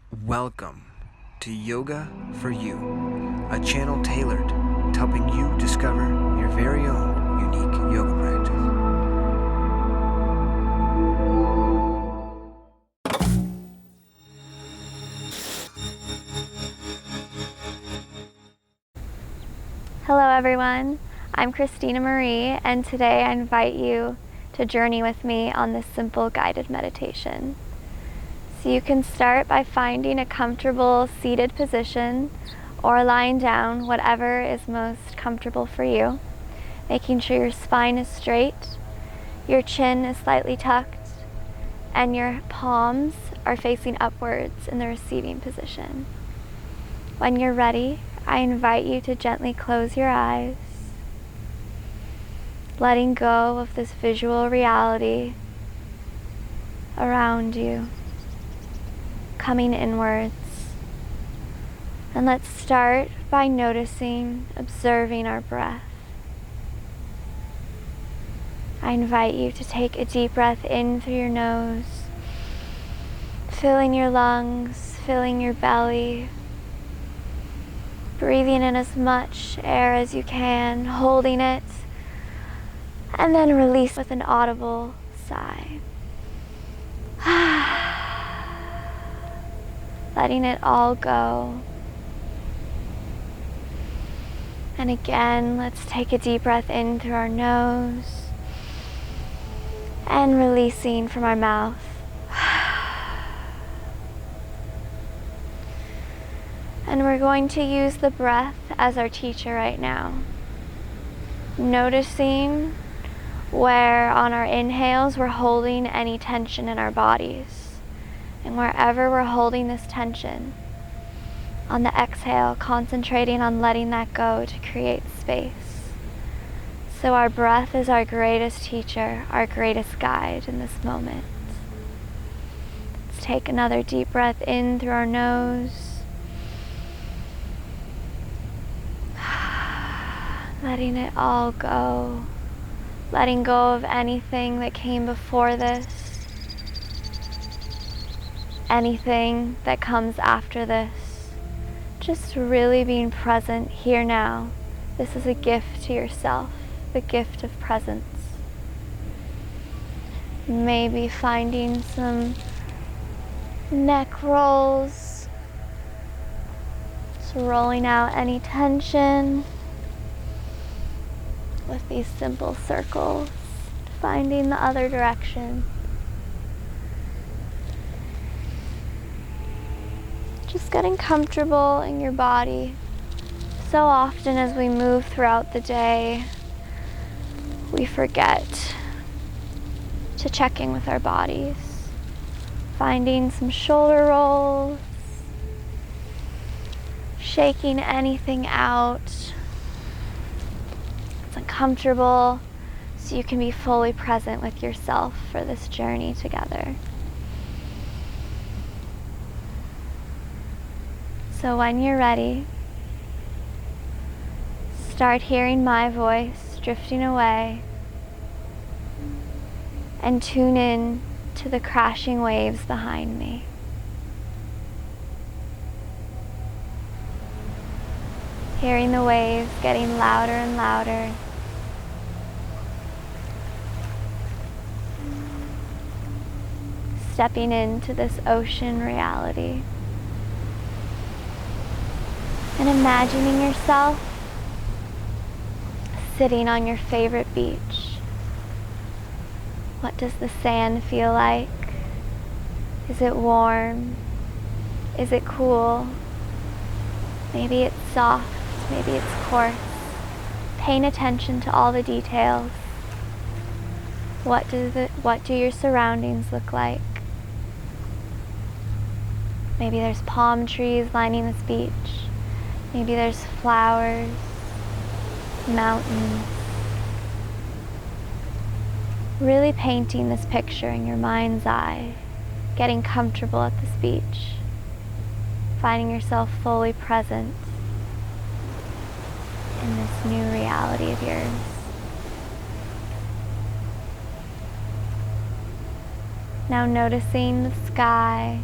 Welcome to Yoga for You, a channel tailored to helping you discover your very own unique yoga practice. Hello everyone, I'm Christina Marie, and today I invite you to journey with me on this simple guided meditation. So you can start by finding a comfortable seated position or lying down, whatever is most comfortable for you, making sure your spine is straight, your chin is slightly tucked, and your palms are facing upwards in the receiving position. When you're ready, I invite you to gently close your eyes, letting go of this visual reality around you, coming inwards. And let's start by noticing, observing our breath. I invite you to take a deep breath in through your nose, filling your lungs, filling your belly, breathing in as much air as you can, holding it, and then release with an audible sigh. Letting it all go. And again, let's take a deep breath in through our nose and releasing from our mouth. And we're going to use the breath as our teacher right now. Noticing where on our inhales we're holding any tension in our bodies. And wherever we're holding this tension, on the exhale, concentrating on letting that go to create space. So our breath is our greatest teacher, our greatest guide in this moment. Let's take another deep breath in through our nose. Letting it all go. Letting go of anything that came before this. Anything that comes after this. Just really being present here now. This is a gift to yourself, the gift of presence. Maybe finding some neck rolls. Just rolling out any tension with these simple circles, finding the other direction. Just getting comfortable in your body. So often as we move throughout the day, we forget to check in with our bodies. Finding some shoulder rolls, shaking anything out that's uncomfortable, so you can be fully present with yourself for this journey together. So when you're ready, start hearing my voice drifting away and tune in to the crashing waves behind me. Hearing the waves getting louder and louder. Stepping into this ocean reality. And imagining yourself sitting on your favorite beach. What does the sand feel like? Is it warm? Is it cool? Maybe it's soft, maybe it's coarse. Paying attention to all the details. What do your surroundings look like? Maybe there's palm trees lining this beach. Maybe there's flowers, mountains. Really painting this picture in your mind's eye, getting comfortable at this beach, finding yourself fully present in this new reality of yours. Now noticing the sky,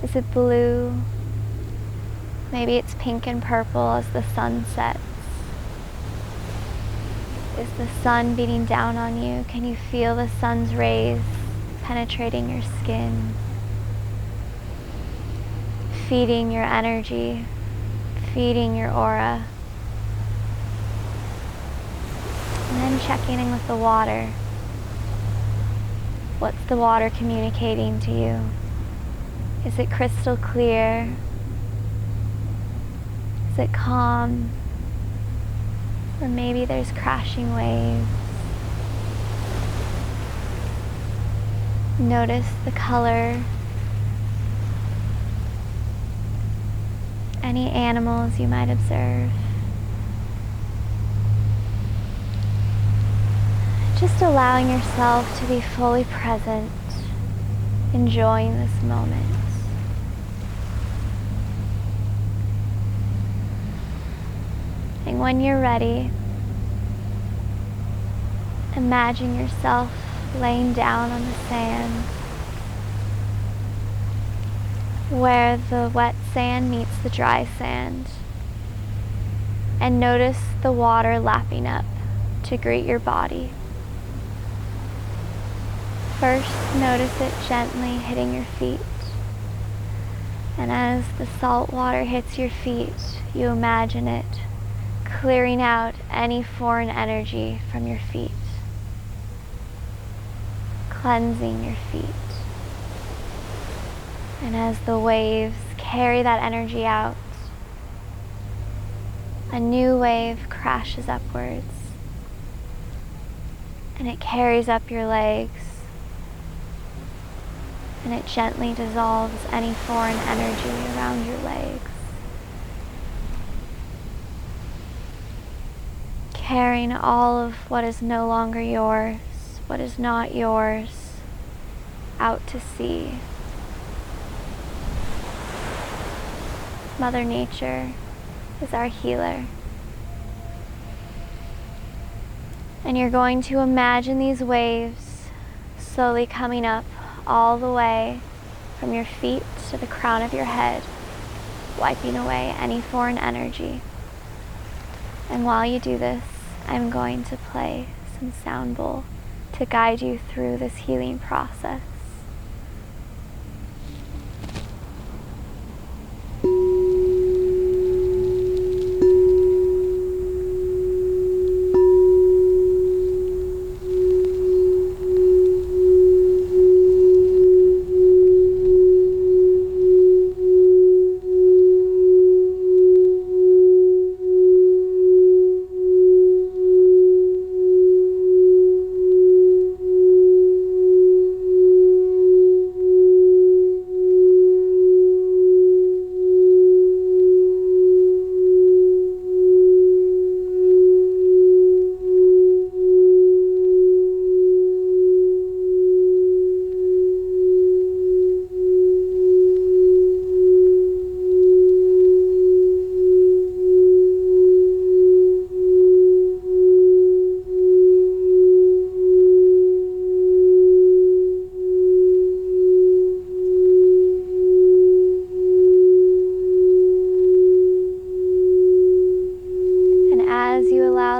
Is it blue? Maybe it's pink and purple as the sun sets. Is the sun beating down on you? Can you feel the sun's rays penetrating your skin, feeding your energy, feeding your aura? And then checking in with the water. What's the water communicating to you? Is it crystal clear? Is it calm? Or maybe there's crashing waves. Notice the color. Any animals you might observe. Just allowing yourself to be fully present, enjoying this moment. And when you're ready, imagine yourself laying down on the sand where the wet sand meets the dry sand, and notice the water lapping up to greet your body. First, notice it gently hitting your feet. And as the salt water hits your feet, you imagine it clearing out any foreign energy from your feet, cleansing your feet. And as the waves carry that energy out, a new wave crashes upwards, and it carries up your legs, and it gently dissolves any foreign energy around your legs, carrying all of what is no longer yours, what is not yours, out to sea. Mother Nature is our healer. And you're going to imagine these waves slowly coming up all the way from your feet to the crown of your head, wiping away any foreign energy. And while you do this, I'm going to play some sound bowl to guide you through this healing process.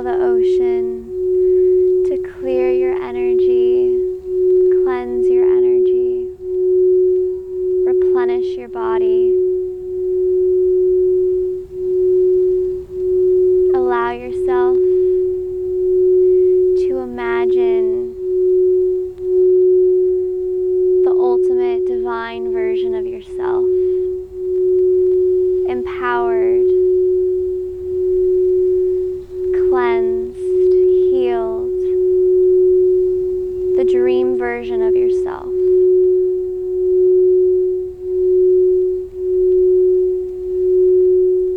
The ocean to clear your energy, cleanse your energy, replenish your body. Allow yourself to imagine the ultimate divine version of yourself, empowered, cleansed, healed, the dream version of yourself.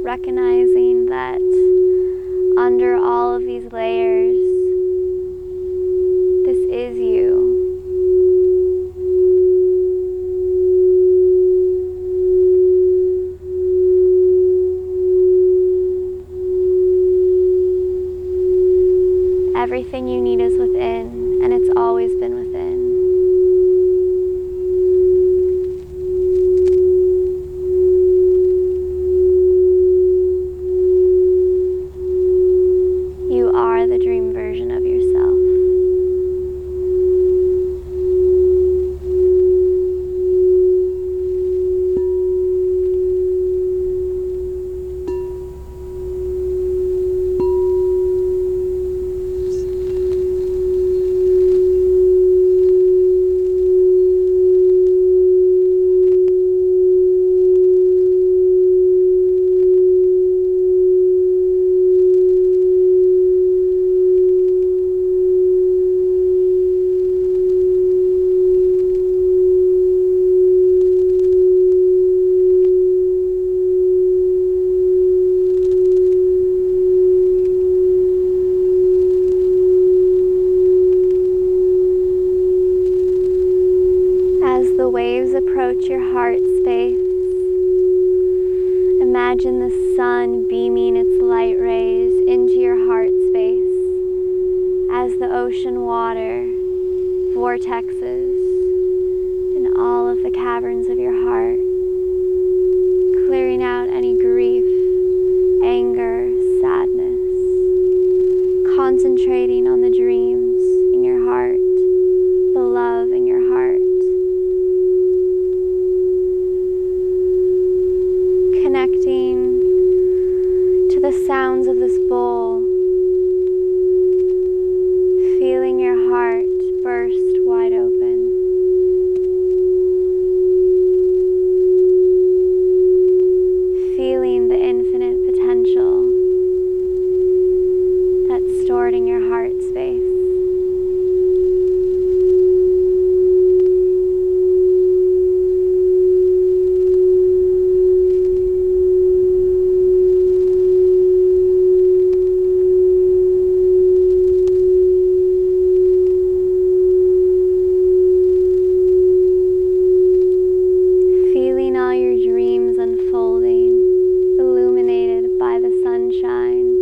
Recognizing that under all of these layers, this is you. Imagine the sun beaming its light rays into your heart space as the ocean water vortexes in all of the caverns of your heart, clearing out any grief, anger, sadness, concentrating on the dreams in your heart, the love in your heart, connecting to the sounds of this bowl, feeling your heart burst wide open. Feeling the infinite potential that's stored in your heart space. Feeling all your dreams unfolding, illuminated by the sunshine,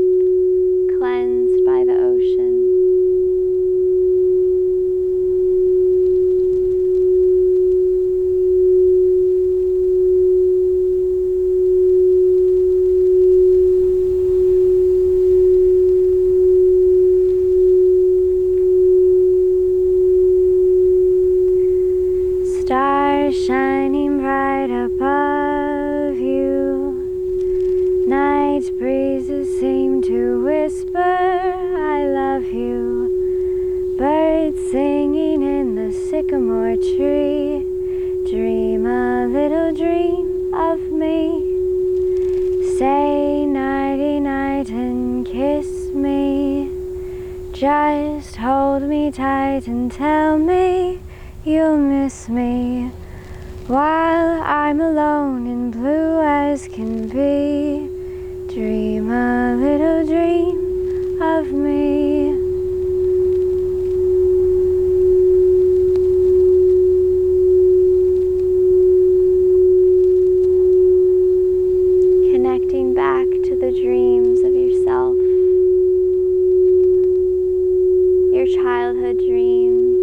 cleansed by the ocean. Stars shining bright above you, night breezes seem to whisper, I love you. Birds singing in the sycamore tree, dream a little dream of me. Say nighty night and kiss me. Just hold me tight and tell me you'll miss me while I'm alone and blue as can be. Dream a little dream of me. Connecting back to the dreams of yourself, your childhood dreams,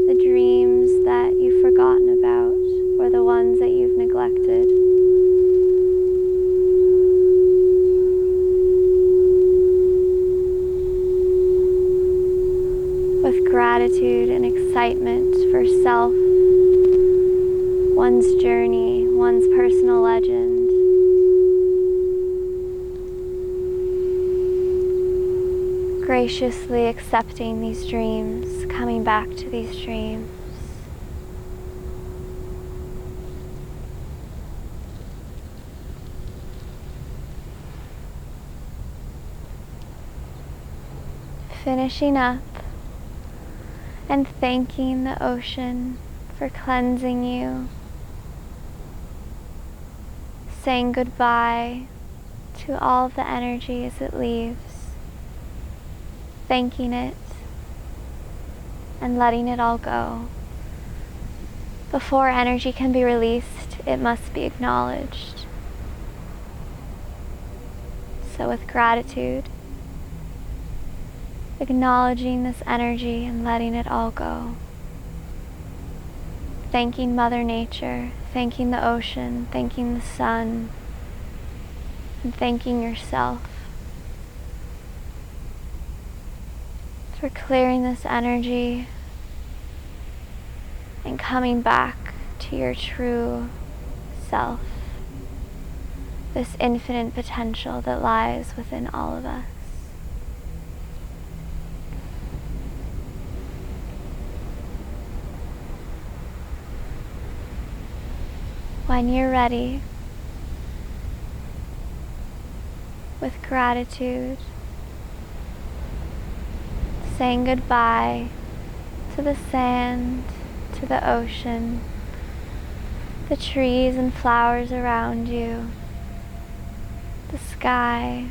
the dreams that you've forgotten about, or the ones that you've neglected. With gratitude and excitement for self, one's journey, one's personal legend. Graciously accepting these dreams, coming back to these dreams. Finishing up and thanking the ocean for cleansing you, saying goodbye to all of the energy as it leaves, thanking it and letting it all go. Before energy can be released, it must be acknowledged. So with gratitude, acknowledging this energy and letting it all go. Thanking Mother Nature, thanking the ocean, thanking the sun, and thanking yourself for clearing this energy and coming back to your true self, this infinite potential that lies within all of us. When you're ready, with gratitude, saying goodbye to the sand, to the ocean, the trees and flowers around you, the sky,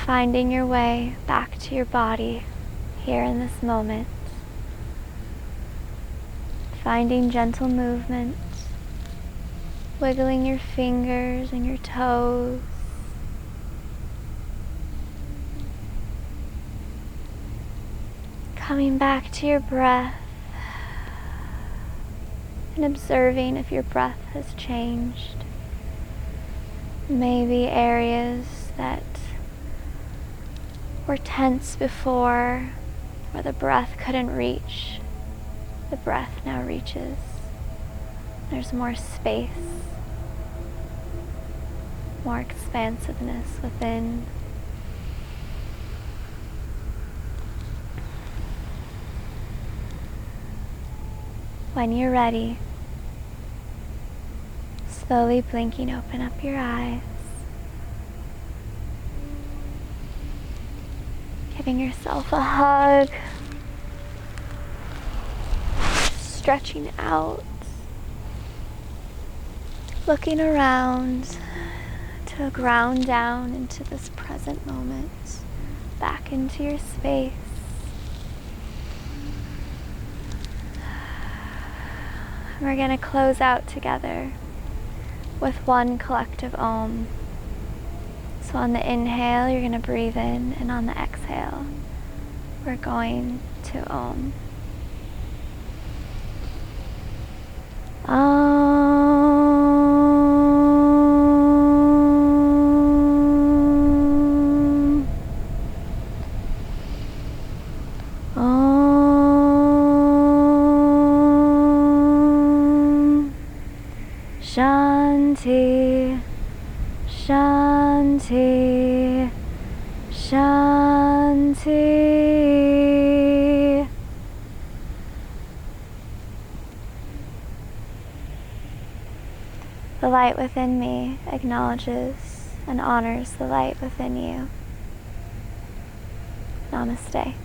finding your way back to your body here in this moment. finding gentle movement, wiggling your fingers and your toes. Coming back to your breath and observing if your breath has changed. Maybe areas that were tense before, where the breath couldn't reach, the breath now reaches. There's more space, more expansiveness within. When you're ready, slowly blinking, open up your eyes, giving yourself a hug, stretching out, looking around to ground down into this present moment, back into your space. We're going to close out together with one collective Om. So on the inhale, you're going to breathe in, and on the exhale, we're going to Om. Shanti, Shanti, Shanti. The light within me acknowledges and honors the light within you. Namaste.